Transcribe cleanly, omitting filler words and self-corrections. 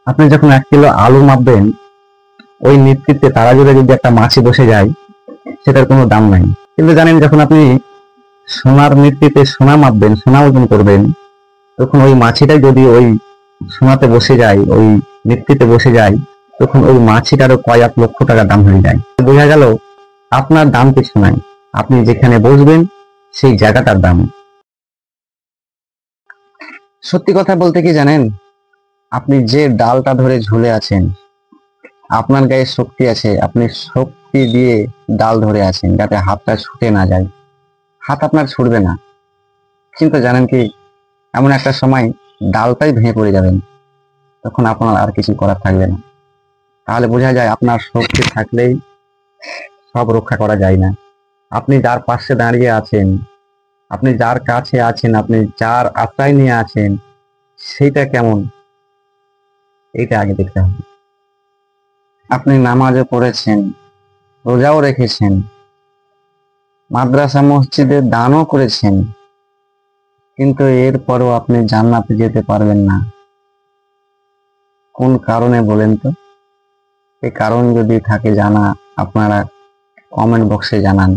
আপনি যখন 1 কিলো আলু মাপবেন, ওই নিশ্চিতে তারা জুড়ে যদি একটা মাছি বসে যায়, সেটার কোনো দাম নাই। কিন্তু জানেন, যখন আপনি সোনার নিশ্চিতে সোনা মাপবেন, সোনা ওজন করবেন, তখন ওই মাছিটাই যদি ওই সোনাতে বসে যায়, ওই নিশ্চিতে বসে যায়, তখন ওই মাছিটারও কয়েক লক্ষ টাকা দাম হয়ে যায়। বোঝা গেল আপনার দাম কিছু নাই, আপনি যেখানে বসবেন সেই জায়গাটার দাম। সত্যি কথা বলতে কি জানেন, আপনি যে ডালটা ধরে ঝুলে আছেন, আপনার গায়ে শক্তি আছে, আপনি শক্তি দিয়ে ডাল ধরে আছেন যাতে হাতটা ছুটে না যায়। হাত আপনার ছুটবে না, কিন্তু জানেন কি, এমন একটা সময় ডালটাই ভেঙে পড়ে যাবেন, তখন আপনার আর কিছু করার থাকবে না। তাহলে বোঝা যায় আপনার শক্তি থাকলেই সব রক্ষা করা যায় না। আপনি যার পাশে দাঁড়িয়ে আছেন, আপনি যার কাছে আছেন, আপনি যার আশ্রয় নিয়ে আছেন, সেইটা কেমন, এইটা আগে দেখতে হবে। আপনি নামাজও পড়েছেন, রোজাও রেখেছেন, মাদ্রাসা মসজিদে দানও করেছেন, কিন্তু এরপরও আপনি জান্নাতে যেতে পারবেন না। কোন কারণে বলেন তো? এই কারণ যদি থাকে জানা, আপনারা কমেন্ট বক্সে জানান।